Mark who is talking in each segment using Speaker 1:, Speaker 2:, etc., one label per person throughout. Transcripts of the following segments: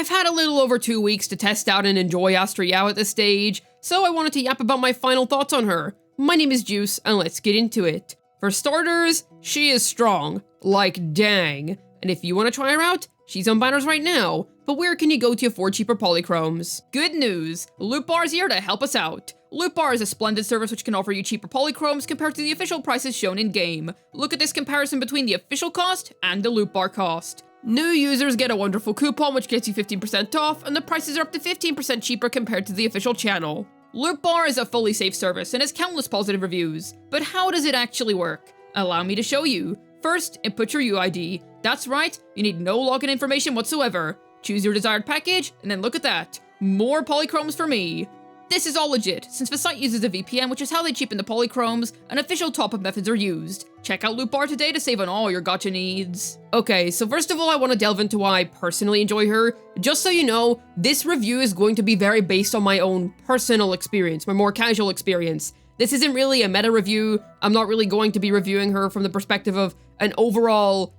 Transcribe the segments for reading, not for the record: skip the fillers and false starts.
Speaker 1: I've had a little over 2 weeks to test out and enjoy Astra Yao at this stage, so I wanted to yap about my final thoughts on her. My name is Juice, and let's get into it. For starters, she is strong. Like dang. And if you want to try her out, she's on banners right now. But where can you go to afford cheaper polychromes? Good news! Loot Bar is here to help us out. Loot Bar is a splendid service which can offer you cheaper polychromes compared to the official prices shown in-game. Look at this comparison between the official cost and the Loot Bar cost. New users get a wonderful coupon which gets you 15% off, and the prices are up to 15% cheaper compared to the official channel. Loot Bar is a fully safe service and has countless positive reviews. But how does it actually work? Allow me to show you. First, input your UID. That's right, you need no login information whatsoever. Choose your desired package, and then look at that. More polychromes for me. This is all legit, since the site uses a VPN, which is how they cheapen the polychromes, and official top-up methods are used. Check out Loot Bar today to save on all your gacha needs. Okay, so first of all, I want to delve into why I personally enjoy her. Just so you know, this review is going to be very based on my own personal experience, my more casual experience. This isn't really a meta review. I'm not really going to be reviewing her from the perspective of an overall,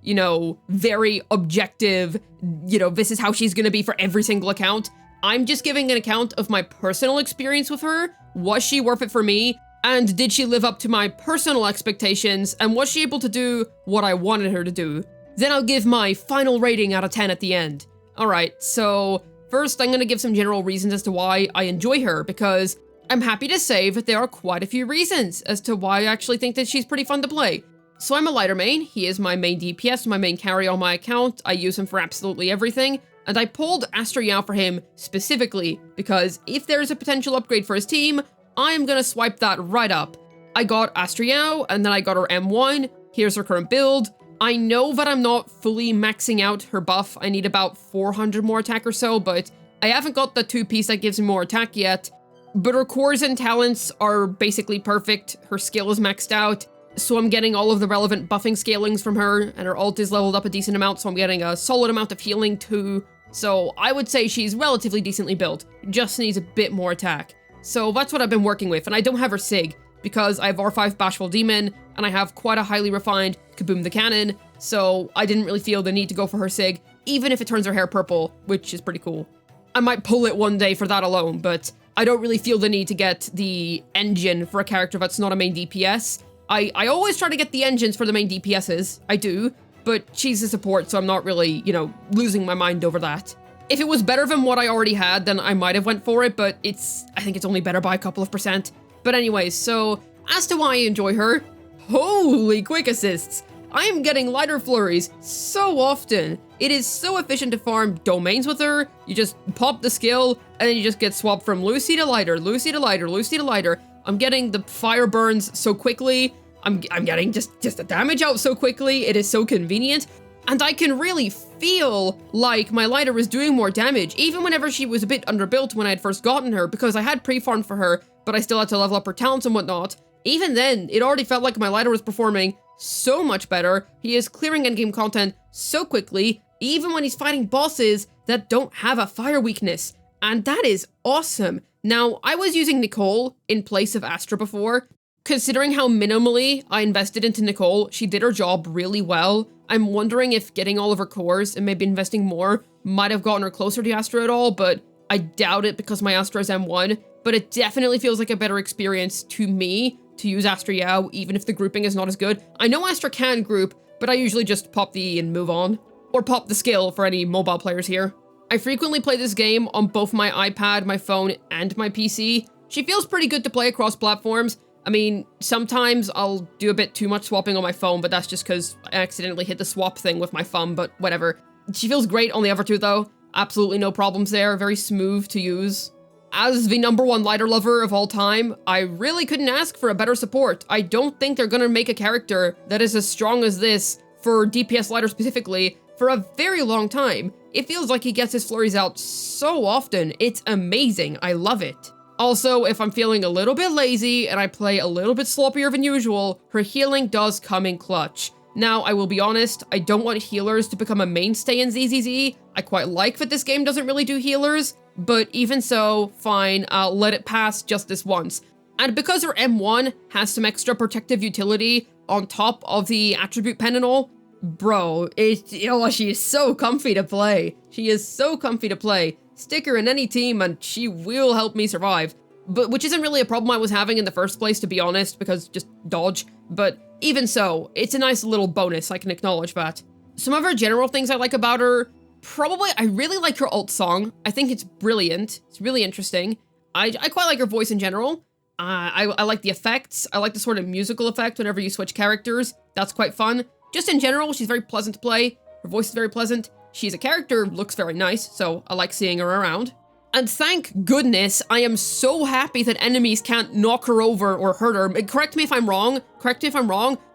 Speaker 1: very objective, this is how she's gonna be for every single account. I'm just giving an account of my personal experience with her. Was she worth it for me? And did she live up to my personal expectations? And was she able to do what I wanted her to do? Then I'll give my final rating out of 10 at the end. Alright, so first I'm gonna give some general reasons as to why I enjoy her, because I'm happy to say that there are quite a few reasons as to why I actually think that she's pretty fun to play. So I'm a lighter main. He is my main DPS, my main carry on my account. I use him for absolutely everything. And I pulled Astra Yao for him specifically because if there's a potential upgrade for his team, I'm gonna swipe that right up. I got Astra Yao, and then I got her M1. Here's her current build. I know that I'm not fully maxing out her buff. I need about 400 more attack or so, but I haven't got the 2-piece that gives me more attack yet. But her cores and talents are basically perfect. Her skill is maxed out, so I'm getting all of the relevant buffing scalings from her, and her ult is leveled up a decent amount, so I'm getting a solid amount of healing too. So I would say she's relatively decently built, just needs a bit more attack. So that's what I've been working with, and I don't have her SIG, because I have R5 Bashful Demon, and I have quite a highly refined Kaboom the Cannon, so I didn't really feel the need to go for her SIG, even if it turns her hair purple, which is pretty cool. I might pull it one day for that alone, but I don't really feel the need to get the engine for a character that's not a main DPS. I always try to get the engines for the main DPSs, I do, but she's a support, so I'm not really, losing my mind over that. If it was better than what I already had, then I might have went for it, but I think it's only better by a couple of percent. But anyways, so as to why I enjoy her, holy quick assists. I am getting lighter flurries so often. It is so efficient to farm domains with her. You just pop the skill, and then you just get swapped from Lucy to lighter, Lucy to lighter, Lucy to lighter. I'm getting the fire burns so quickly. I'm getting just the damage out so quickly. It is so convenient. And I can really feel like my lighter is doing more damage, even whenever she was a bit underbuilt when I had first gotten her, because I had pre-farmed for her, but I still had to level up her talents and whatnot. Even then, it already felt like my lighter was performing so much better. He is clearing endgame content so quickly, even when he's fighting bosses that don't have a fire weakness. And that is awesome. Now, I was using Nicole in place of Astra before. Considering how minimally I invested into Nicole, she did her job really well. I'm wondering if getting all of her cores and maybe investing more might have gotten her closer to Astra at all, but I doubt it because my Astra is M1. But it definitely feels like a better experience to me to use Astra Yao, even if the grouping is not as good. I know Astra can group, but I usually just pop the E and move on. Or pop the skill for any mobile players here. I frequently play this game on both my iPad, my phone, and my PC. She feels pretty good to play across platforms. I mean, sometimes I'll do a bit too much swapping on my phone, but that's just because I accidentally hit the swap thing with my thumb, but whatever. She feels great on the other two though. Absolutely no problems there, very smooth to use. As the #1 lighter lover of all time, I really couldn't ask for a better support. I don't think they're gonna make a character that is as strong as this, for DPS lighter specifically, for a very long time. It feels like he gets his flurries out so often. It's amazing. I love it. Also, if I'm feeling a little bit lazy and I play a little bit sloppier than usual, her healing does come in clutch. Now, I will be honest, I don't want healers to become a mainstay in ZZZ. I quite like that this game doesn't really do healers, but even so, fine, I'll let it pass just this once. And because her M1 has some extra protective utility on top of the attribute pen and all, Bro, she is so comfy to play. She is so comfy to play. Stick her in any team and she will help me survive. But which isn't really a problem I was having in the first place, to be honest, because just dodge. But even so, it's a nice little bonus, I can acknowledge that. Some of her general things I like about her, probably, I really like her ult song. I think it's brilliant. It's really interesting. I quite like her voice in general. I like the effects. I like the sort of musical effect whenever you switch characters. That's quite fun. Just in general, she's very pleasant to play. Her voice is very pleasant. She's a character, looks very nice, so I like seeing her around. And thank goodness, I am so happy that enemies can't knock her over or hurt her. Correct me if I'm wrong,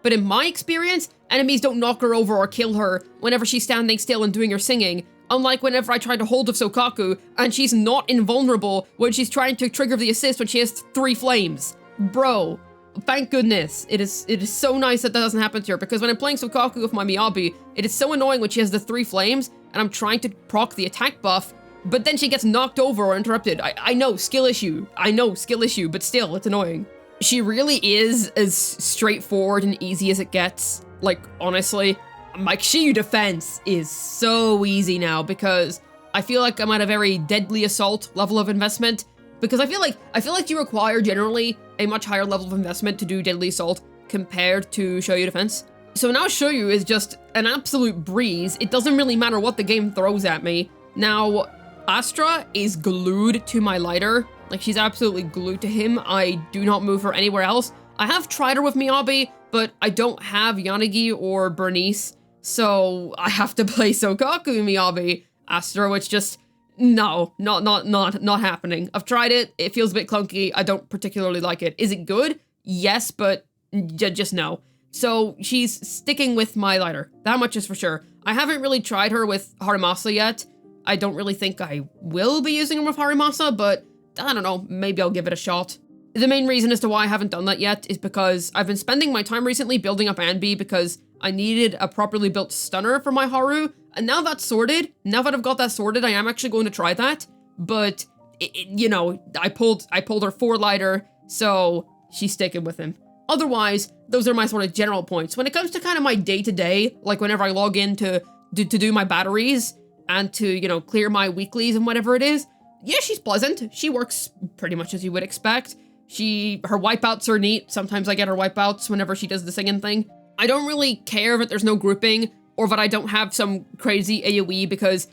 Speaker 1: but in my experience, enemies don't knock her over or kill her whenever she's standing still and doing her singing. Unlike whenever I tried to hold of Sokaku, and she's not invulnerable when she's trying to trigger the assist when she has 3 flames. Bro, thank goodness. It is so nice that doesn't happen to her, because when I'm playing Sokaku with my Miyabi, it is so annoying when she has the 3 flames, and I'm trying to proc the attack buff, but then she gets knocked over or interrupted. I know, skill issue, but still, it's annoying. She really is as straightforward and easy as it gets. Like, honestly, my Xiyu defense is so easy now because I feel like I'm at a very deadly assault level of investment, because I feel like you require generally a much higher level of investment to do deadly assault compared to Shoyu defense. So now Shoyu is just an absolute breeze. It doesn't really matter what the game throws at me. Now, Astra is glued to my lighter. Like, she's absolutely glued to him. I do not move her anywhere else. I have tried her with Miyabi, but I don't have Yanagi or Bernice, so I have to play Sokaku Miyabi Astra, which just, no, not happening. I've tried it. It feels a bit clunky. I don't particularly like it. Is it good? Yes, but just no. So she's sticking with my lighter. That much is for sure. I haven't really tried her with Harimasa yet. I don't really think I will be using her with Harimasa, but I don't know, maybe I'll give it a shot. The main reason as to why I haven't done that yet is because I've been spending my time recently building up Anbi because I needed a properly built stunner for my Haru, and now that's sorted. Now that I've got that sorted, I am actually going to try that, but you know, I pulled her 4 lighter, so she's sticking with him. Otherwise, those are my sort of general points. When it comes to kind of my day-to-day, like whenever I log in to do my batteries and to, you know, clear my weeklies and whatever it is, yeah, she's pleasant. She works pretty much as you would expect. Her wipeouts are neat. Sometimes I get her wipeouts whenever she does the singing thing. I don't really care that there's no grouping or that I don't have some crazy AoE, because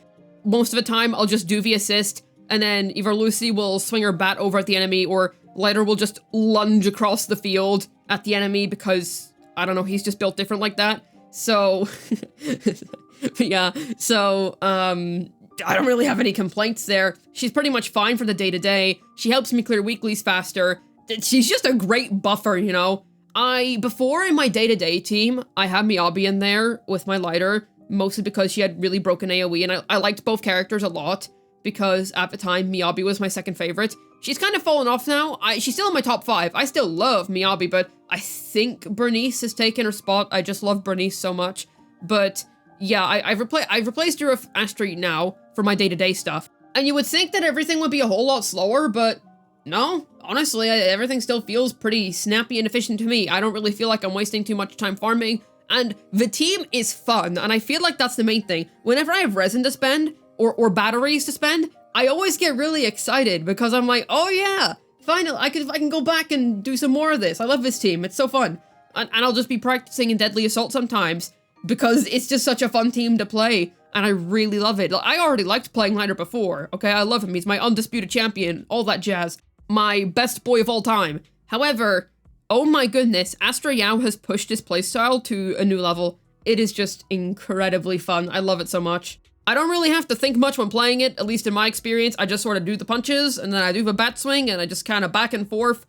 Speaker 1: most of the time I'll just do the assist and then either Lucy will swing her bat over at the enemy or Lighter will just lunge across the field at the enemy because, I don't know, he's just built different like that. So, yeah, so, I don't really have any complaints there. She's pretty much fine for the day-to-day. She helps me clear weeklies faster. She's just a great buffer, you know? Before in my day-to-day team, I had Miyabi in there with my lighter, mostly because she had really broken AoE, and I liked both characters a lot, because at the time, Miyabi was my second favorite. She's kind of fallen off now. She's still in my top 5. I still love Miyabi, but I think Bernice has taken her spot. I just love Bernice so much. But yeah, I've replaced her with Astra now for my day-to-day stuff. And you would think that everything would be a whole lot slower, but no, honestly, everything still feels pretty snappy and efficient to me. I don't really feel like I'm wasting too much time farming, and the team is fun, and I feel like that's the main thing. Whenever I have resin to spend, or batteries to spend, I always get really excited, because I'm like, oh yeah, finally, I can go back and do some more of this. I love this team, it's so fun. And I'll just be practicing in Deadly Assault sometimes, because it's just such a fun team to play, and I really love it. I already liked playing Lighter before, okay? I love him, he's my undisputed champion, all that jazz. My best boy of all time. However, oh my goodness, Astra Yao has pushed his playstyle to a new level. It is just incredibly fun. I love it so much. I don't really have to think much when playing it, at least in my experience. I just sort of do the punches, and then I do the bat swing, and I just kind of back and forth,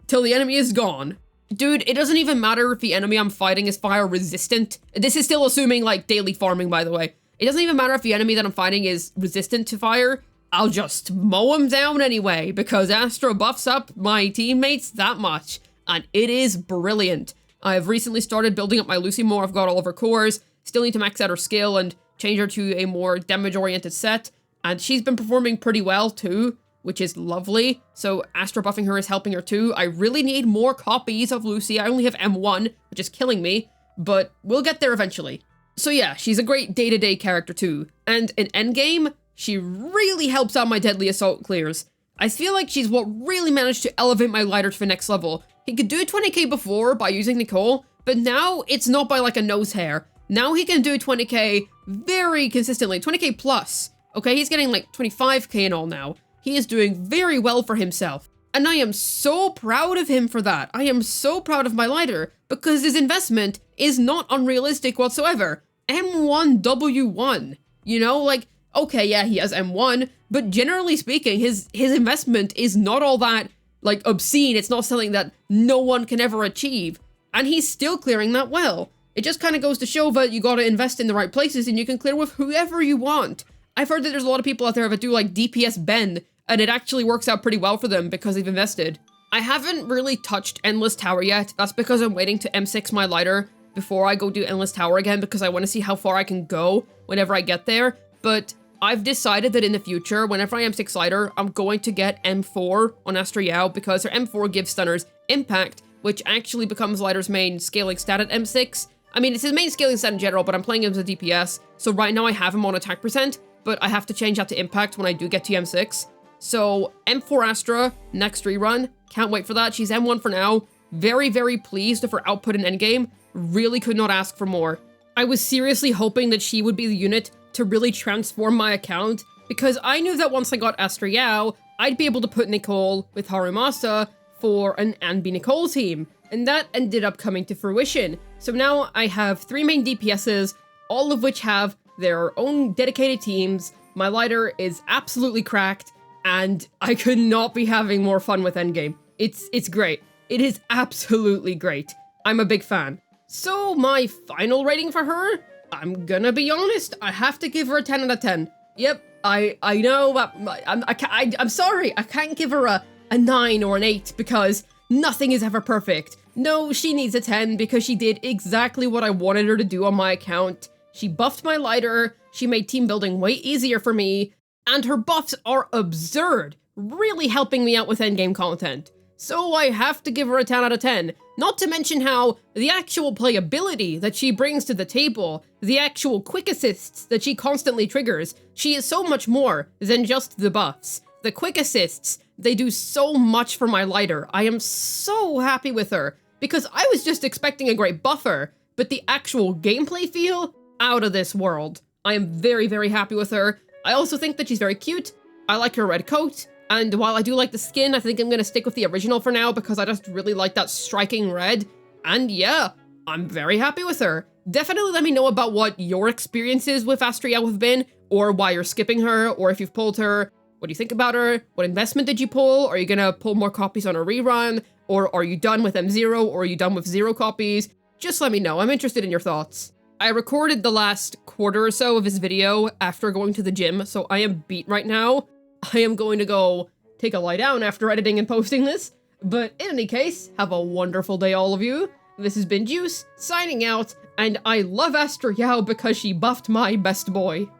Speaker 1: till the enemy is gone. Dude, it doesn't even matter if the enemy I'm fighting is fire resistant. This is still assuming, like, daily farming, by the way. It doesn't even matter if the enemy that I'm fighting is resistant to fire. I'll just mow him down anyway, because Astra buffs up my teammates that much, and it is brilliant. I've recently started building up my Lucy more. I've got all of her cores, still need to max out her skill and change her to a more damage-oriented set, and she's been performing pretty well too, which is lovely. So Astra buffing her is helping her too. I really need more copies of Lucy. I only have M1, which is killing me, but we'll get there eventually. So yeah, she's a great day-to-day character too, and in Endgame, she really helps out my Deadly Assault clears. I feel like she's what really managed to elevate my lighter to the next level. He could do 20k before by using Nicole, but now it's not by like a nose hair. Now he can do 20k very consistently, 20k plus. Okay, he's getting like 25k and all now. He is doing very well for himself. And I am so proud of him for that. I am so proud of my lighter because his investment is not unrealistic whatsoever. M1W1, you know, like, okay, yeah, he has M1, but generally speaking, his investment is not all that, like, obscene. It's not something that no one can ever achieve. And he's still clearing that well. It just kind of goes to show that you gotta invest in the right places and you can clear with whoever you want. I've heard that there's a lot of people out there that do, like, DPS Ben, and it actually works out pretty well for them because they've invested. I haven't really touched Endless Tower yet. That's because I'm waiting to M6 my lighter before I go do Endless Tower again because I want to see how far I can go whenever I get there. But I've decided that in the future, whenever I M6 lighter, I'm going to get M4 on Astra Yao because her M4 gives stunners impact, which actually becomes lighter's main scaling stat at M6. I mean, it's his main scaling stat in general, but I'm playing him as a DPS. So right now I have him on attack percent, but I have to change that to impact when I do get to M6. So M4 Astra, next rerun, can't wait for that. She's M1 for now. Very, very pleased with her output in Endgame. Really could not ask for more. I was seriously hoping that she would be the unit to really transform my account, because I knew that once I got Astra Yao, I'd be able to put Nicole with Harumasa for an Anbi Nicole team, and that ended up coming to fruition. So now I have 3 main DPSs, all of which have their own dedicated teams. My lighter is absolutely cracked, and I could not be having more fun with Endgame. It's great. It is absolutely great. I'm a big fan. So my final rating for her, I'm gonna be honest, I have to give her a 10 out of 10. Yep, I know, I'm sorry, I can't give her a 9 or an 8 because nothing is ever perfect. No, she needs a 10 because she did exactly what I wanted her to do on my account. She buffed my lighter, she made team building way easier for me, and her buffs are absurd, really helping me out with endgame content. So I have to give her a 10 out of 10. Not to mention how the actual playability that she brings to the table, the actual quick assists that she constantly triggers, she is so much more than just the buffs. The quick assists, they do so much for my lighter. I am so happy with her, because I was just expecting a great buffer, but the actual gameplay feel, out of this world. I am very, very happy with her. I also think that she's very cute. I like her red coat. And while I do like the skin, I think I'm gonna stick with the original for now because I just really like that striking red. And yeah, I'm very happy with her. Definitely let me know about what your experiences with Astra Yao have been, or why you're skipping her, or if you've pulled her. What do you think about her? What investment did you pull? Are you gonna pull more copies on a rerun? Or are you done with M0, or are you done with 0 copies? Just let me know, I'm interested in your thoughts. I recorded the last quarter or so of this video after going to the gym, so I am beat right now. I am going to go take a lie down after editing and posting this. But in any case, have a wonderful day, all of you. This has been Juice, signing out, and I love Astra Yao because she buffed my best boy.